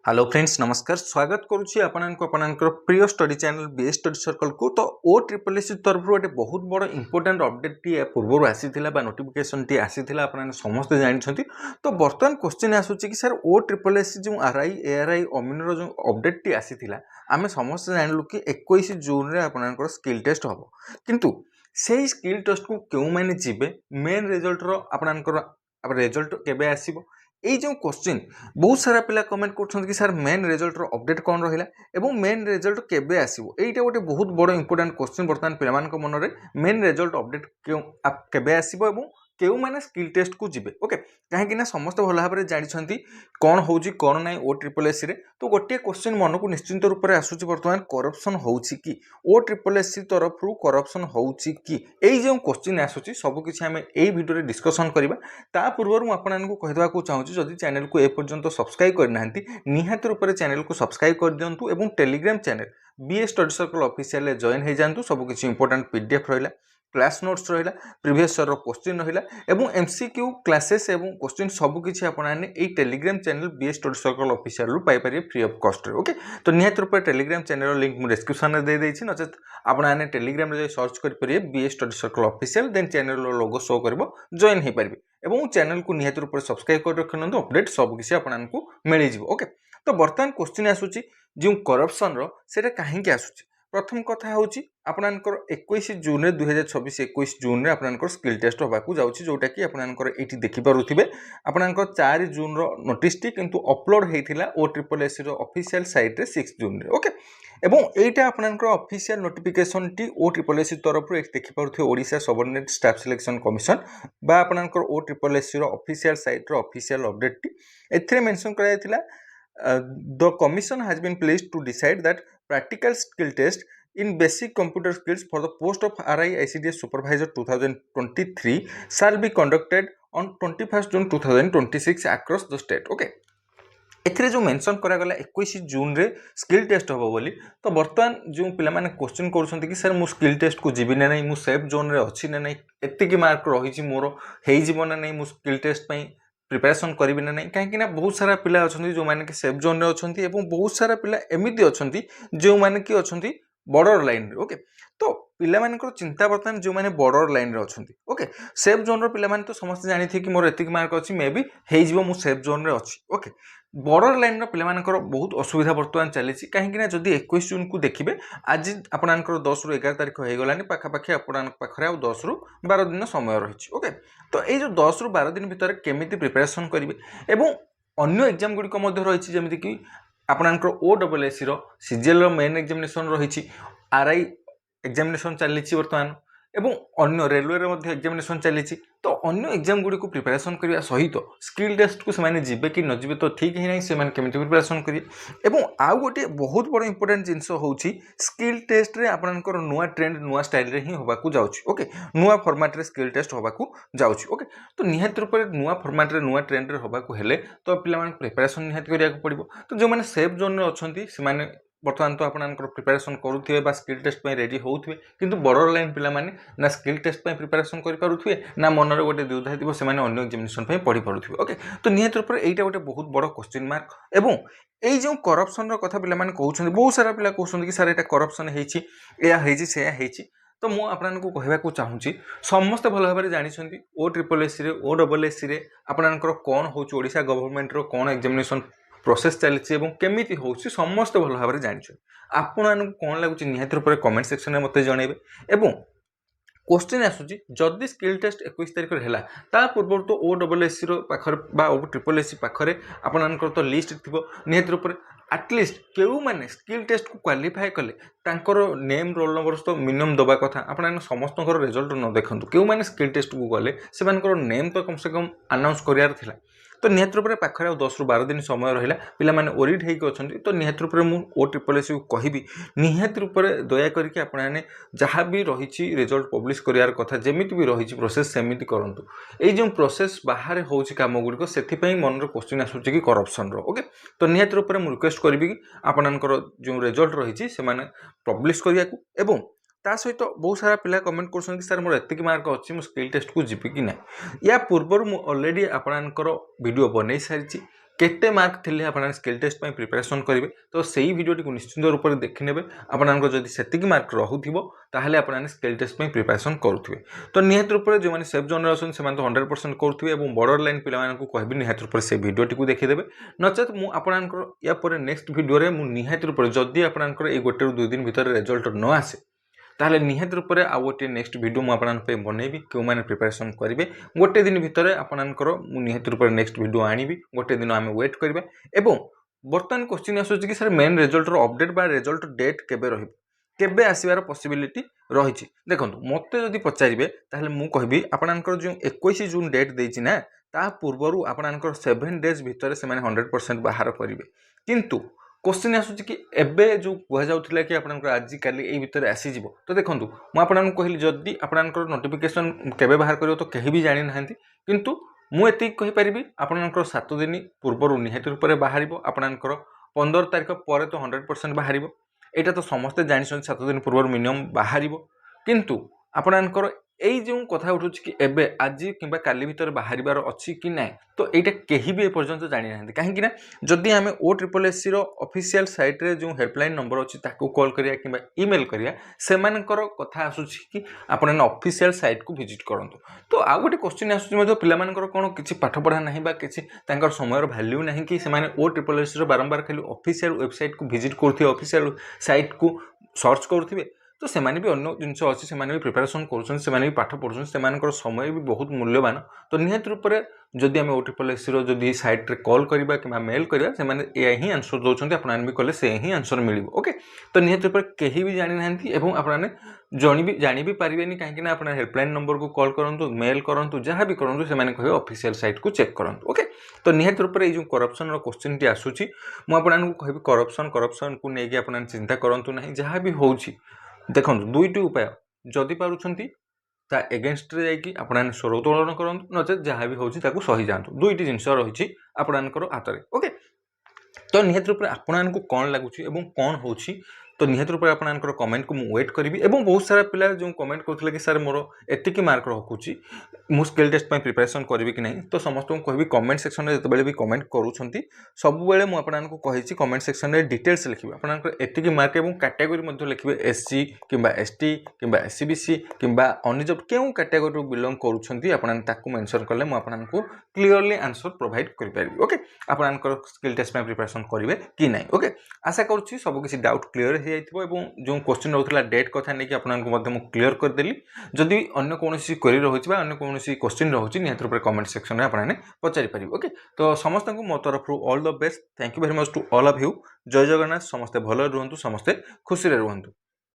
Hello friends नमस्कार स्वागत करुच्ची आपणकर प्रिय study channel BS study circle को। तो ओ ट्रिपल एस तरफ गोटे बहुत बड़ इंपोर्टाट अपडेट टी पूर्व आसीथिला बा नोटिफिकेशन टी आसीथिला आपन समस्त जानछंती। तो बर्तमान क्वेश्चन आसुची कि सर ओ ट्रिपल एस जो आरआई एआरआई अमीनर जो अपडेट टी आसीथिला आमे समस्त जानलु कि 21 जून रे आपनकर स्किल टेस्ट हबो, किंतु सेही स्किल टेस्ट को केउ माने जिबे मेन रिजल्ट रो आपनकर रिजल्ट केबे आसीबो এই যে কোশ্চিন বহুত সারা পিলা কমেন্ট করছেন कि सर मेन रिजल्ट रो अपडेट कौन रहिला एवं मेन रिजल्ट केबे आसीबो। एइटा गोटे बहुत बड़ इंपोर्टेंट क्वेश्चन बर्तमान पिलामान को मनरे मेन रिजल्ट अपडेट केबे आसीबो एवं केउ माने स्किल टेस्ट को जिबे। ओके काहेकि ना समस्त भल भाव में जानिछंती कौन होउची कौन नाइ ओ ट्रिपल एस रे। तो गोटे क्वेश्चन मन को निश्चिंत रूप से आसुची बर्तमान करप्शन होउची कि ओ ट्रिपल एस तरफ करप्शन होउची कि एई जे क्वेश्चन आसुची सब किछि हमें एई वीडियो रे डिस्कशन करबा। ता पूर्व मु आपनन को कहदवा को चाहूची जदि चैनल को ए पर्यंत सब्सक्राइब करनांती निहात रूप से चैनल को सब्सक्राइब कर दियंतु एवं Telegram channel BS study circle official रे जॉइन हे जानतु। सब किछि इंपोर्टेंट पीडीएफ रहिला, क्लास नोट्स रहिला, प्रीवियस ईयर रो क्वेश्चन रहिला एवं एमसीक्यू क्लासेस एवं क्वेश्चन सब किछि आपनाने एई Telegram channel BS study circle official रु पाई परिए फ्री ऑफ कॉस्ट रे। ओके तो निहात रूप से टेलीग्राम चैनल रो लिंक मु डिस्क्रिप्शन रे दे देछि, नचेत आपनाने टेलीग्राम रे सर्च कर परिए बीएस स्टडी सर्कल ऑफिशियल देन चैनल रो लोगो शो करबो, जॉइन हे परिबे एवं चैनल को निहात रूप से सब्सक्राइब कर रखनंतु अपडेट सब किछि आपनानकु मिलि जिवो। ओके तो बर्तमान क्वेश्चन आसुची जो करप्शन रो सेटा काहेकि आसुची। प्रथम कथा होची आपनकर 21 जून रे 2026 21 जून रे आपनकर स्किल टेस्ट होबाकू जाउची, जोटा कि आपनकर एठी देखि पारुथिबे आपनकर 4 जून रो नोटिस टी किंतु अपलोड हेतिला ओ ट्रिपल एस रो ऑफिशियल साइट रे 6 जून रे। ओके एवं एटा आपनकर ऑफिशियल नोटिफिकेशन टी ओ ट्रिपल एस तरफ रो देखि पारुथिबे Odisha subordinate staff selection commission बा आपनकर ओ ट्रिपल एस रो ऑफिशियल साइट रो ऑफिशियल अपडेट टी एथरे मेंशन करा जायतिला। The commission has been pleased to decide that practical skill test in basic computer skills for the post of RI ICDS supervisor 2023 shall be conducted on 21st June 2026 across the state. Okay एथिरे जो mention करा गला 21 जून रे skill test होबो बोली। तो बर्तमान जो पिला माने क्वेश्चन करूछंती कि सर मु स्किल टेस्ट को जिबि ना नै, मु सेफ जोन रे अछि ना नै, एत्ते की मार्क रहिछि मोर हेइ जीवन ना नै, मु स्किल टेस्ट पई प्रिपरेशन करिबि ना नै। काहेकि ना बहुत सारा पिला अछंती जो माने कि सेफ जोन रे अछंती एवं बहुत सारा पिला एमिति अछंती जो माने कि अछंती बॉर्डर लाइन रे। ओके तो पिला मानकर चिंता बर्तमान जो माने बॉर्डर लाइन रे अछंती। ओके सेफ जोन रो पिला माने तो समस्त जानि थे कि मोर एतिक मार्क अछि, मे बी हेइ जीवो मु सेफ जोन रे अछि। ओके बॉर्डर लाइन रो पिला मानकर बहुत असुविधा बर्तमान चलीछि, काहेकि ना जदि 21 जून को देखिबे आज आपनकर 10 रु 11 तारिख हे गलानी, पाखा पाखी आपन पाखरे आ 10 रु 12 दिन समय रहिछि। ओके तो ए जो 10 रु 12 दिन भितर केमिति प्रिपरेशन करिवे एवं अन्य एग्जाम गुडी को मध्ये रहिछि, जेमिति कि आपनकर ओडब्ल्यूएससी रो सीजीएल रो मेन एग्जामिनेशन रहिछि, आरआई एग्जामिनेशन चलीछि वर्तमान एवं अन्य रेलवे रे मध्ये एग्जामिनेशन चलीछि। तो अन्य एग्जाम गुडी को प्रिपरेशन करिया सहित स्किल टेस्ट को से माने जिबे कि न जिबे तो ठीक ही नै, से माने केमिति प्रिपरेशन करिए। एवं आउ गोटे बहुत बड़ इंपोर्टेंट जिंस होउछि स्किल टेस्ट रे आपनकर नुवा ट्रेंड नुवा स्टाइल रे ही होबाकू जाउछि। ओके नुवा फॉर्मेट रे स्किल टेस्ट होबाकू जाउछि। ओके तो निहात रूप रे नुवा फॉर्मेट रे नुवा ट्रेंड रे होबाकू हेले तो पिला माने प्रिपरेशन निहात करिया पड़िबो। तो जो माने सेफ जोन रे अछंती से माने बर्तमान तो आपनकर प्रिपरेशन करूथिबे बा स्किल टेस्ट पय रेडी होउथिबे, किंतु बॉर्डर लाइन पिला माने ना स्किल टेस्ट पय प्रिपरेशन करि पारुथिबे ना मन रे गोटे दुविधा थिबो, से माने अन्य एग्जामिनेशन पय पढि पारुथिबे। ओके तो निहात रूप रे एइटा गोटे बहुत बड़ क्वेश्चन मार्क एवं एइ जो करप्शन रो कथा पिला माने कहउछन, बहुत सारा पिला कहउछन कि सर एटा करप्शन हेछि, एया हेछि, सेया हेछि। तो मु आपननको कहबा को चाहूची समस्त भल भाबरे जानिछंती ओ ट्रिपल एस रे ओ डबल एस रे आपनकर कोन होउछ, ओडिशा गवर्नमेंट रो कोन एग्जामिनेशन प्रोसेस चलीछि एवं केमिति होउछि समस्त भल भाबरे जानिछन। आपन कोन लागुछि निहात रूप रे कमेंट सेक्शन रे मते जणेबे। एवं क्वेश्चन आसुची जदि स्किल टेस्ट 21 तारिख हेला ता पूर्व तो ओ डबल एस रो पाखर बा ओ ट्रिपल एस पाखरे आपनकर तो लिस्ट थिबो, निहात रूप रे एटलिस्ट केउ माने स्किल टेस्ट को क्वालिफाई कले तांकर नेम रोल नंबर तो मिनिमम दबा कथा। आपन समस्तकर रिजल्ट न देखंतु, केउ माने स्किल टेस्ट को गले से मानकर नेम तो कम से कम अनाउंस करियार थिला। तो निहात रूप रे पाखरे 10 रु 12 दिन समय रहिला, पिला माने ओरिड हेक अछंती। तो निहात रूप रे मु ओ ट्रिपल एस को कहिबी निहात रूप रे दया करके आपने जहाँ भी रही रिजल्ट पब्लिश करियार कथा जेमिति भी रही प्रोसेस सेमिति करंतु। एई जो प्रोसेस बाहर होउची काम गुडी सेथि पई मन रो क्वेश्चन आसुची कि करप्शन रो। ओके तो निहात रूप रे मु रिक्वेस्ट करबी कि आपनकर जो रिजल्ट रही से माने पब्लिश करिया को। एवं ता सहित बहुत सारा पिला कमेंट करछन कि सर मोर एतिक मार्क अछि, मु स्किल टेस्ट को जिबि कि नै। या पूर्व मु ऑलरेडी आपनकर वीडियो बनै सारिछि केते मार्क थिले आपण स्किल टेस्ट पई प्रिपरेशन करिवे तो सेही वीडियोटी को निश्चित रूप से देखि नेबे आपन जदि सेतिकी मार्क रहुथिबो ताहले आपण स्किल टेस्ट पई प्रिपरेशन करूथिबे तो निहत रूप से जो माने सेफ जोन रे अछन सेमान तो 100% करूथिबे एवं बॉर्डर लाइन पिला मानन को कहबी निहत रूप से वीडियोटी को देखि देबे नचेत मु आपन या पर नेक्स्ट वीडियो रे मु निहत रूप से जदि आपन ए गोटे 2 दिन भीतर रिजल्ट न आसे ताहले निहत रूप से आउ गोटे नेक्स्ट वीडियो मु आपन पे बनेबी क्यों माने प्रिपरेशन करिवे गोटे दिन भीतर आपनकर मु निहत रूप से नेक्स्ट वीडियो आनिबी गोटे दिन आमे वेट करबा एवं बर्तमान क्वेश्चन आसुची कि सर मेन रिजल्ट रो अपडेट बा रिजल्ट डेट केबे रहिबो केबे आसीबार पॉसिबिलिटी रहिछि देखंतु मते जदि पचारिबे ताहले मु कहबी आपनकर जो 21 जून डेट देछि ना ता पूर्वरु आपनकर 7 डेज भीतर से माने 100% बाहर करिवे किंतु क्वेश्चन आसुची कि एबे जो कह जाउथिला कि आपनकर आज काली ए भीतर आसी जिवो तो देखंतु मु आपनक कहली जदि आपनकर नोटिफिकेशन केबे बाहर करियो तो केहि भी जानि नाहंती किंतु मु एति कहि परिबी आपनकर 7 दिन पूर्वरु निहत रूप से बाहरिबो आपनकर 15 तारिख पर तो 100% बाहरिबो एटा तो समस्ते जानि 7 दिन पूर्व मिनिमम बाहरिबो किंतु आपनकर एई जो कथा उठुछि कि एबे आज किंबा काली भीतर बाहरिबार अछि कि नै तो एटा केही भी पर्यंत जानि नाहंती काहे कि ना जदि हमें OSSC रो ऑफिशियल साइट रे जो हेल्पलाइन नंबर अछि ताको कॉल करिया किंबा ईमेल करिया सेमानकर कथा आसुछि कि आपन ऑफिशियल साइट को विजिट करंतु तो आ गोटे क्वेश्चन आसुछि मधो पिलामानकर कोन किछि पाठ पढा नाही बा किछि तांकर समयर वैल्यू नाही कि सेमाने OSSC रो बारंबार खाली ऑफिशियल वेबसाइट को विजिट करथि ऑफिशियल साइट को सर्च करथिबे तो सेमाने भी अन्य जिनस अच्छी सेमाने भी प्रिपरेशन करुछन सेमाने भी पाठ पढुछन सेमानकर समय भी बहुत मूल्यवान तो निहत रूप से जदि आम OSSC रो जदि साइट रे कॉल करिबा कि मेल करिबा सेमाने ए ही आंसर दोछन्ती आपन भी कले से ही आंसर मिलिबो ओके तो निहत रूप से केही भी जानि नाहंती एवं आपन जानि भी पारिबेनी काहे कि ना आपन हेल्पलाइन नंबर को कॉल करंतु मेल करंतु जहां भी करंतु सेमाने कहबे ऑफिशियल साइट को चेक करंतु ओके तो निहत रूप से जो करप्शन रो क्वेश्चन टी आसुची मु आपन को कहबी करप्शन को नेकी आपन चिंता करंतु नाही जहां भी होउची देखंतु दुईटी उपाय जदि पारुछंती ता एगेंस्ट रे जाइकी आपन स्वर उत्तोलन करंतु नचे जहां भी होउची ताकू सही जानतु दुईटी जिंस रहिछि आपनकर हातरे ओके तो निहत रूप से आपन को कोन लागुछि एवं कोन होउछि तो निहत रूप से आपनकर कमेंट को मु वेट करिवि एवं बहुत सारा पिला जो कमेंट करथले कि सर मोर एतिकी मार्क रखुछि मु स्किल टेस्ट पय प्रिपरेशन करिवि कि नहीं तो समस्त को कहबी कमेंट सेक्शन रे जतबेले भी कमेंट करूछंती सब बेले मु आपनको कहिछि कमेंट सेक्शन रे डिटेल्स लिखिबे आपनकर एतिकी मार्क एवं कैटेगरी मध्ये लिखिबे SC किंबा ST किंबा SCBC किंबा अनरिजर्व केउ कैटेगरी रो बिलोंग करूछंती आपन ताकू मेंशन करले मु आपनको क्लियरली आंसर प्रोवाइड करि परिबि ओके आपनकर स्किल टेस्ट पय प्रिपरेशन करिवे कि नहीं ओके आशा करूछि सब किछि डाउट क्लियर हे जाइथिबो एवं जो क्वेश्चन रहउथला डेट कथा नै कि आपनको मध्ये मु क्लियर कर देली जदि अन्य कोनोसी क्वेरी रहुछि बा अन्य कोनोसी क्वेश्चन रहुछि निहत रूप से कमेंट सेक्शन रे आपने पचारि परिबे ओके तो समस्त को मो तरफ all the best thank you very much to all of you जय जगन्नाथ समस्त भलो रहंतु समस्त खुशी रे रहंतु।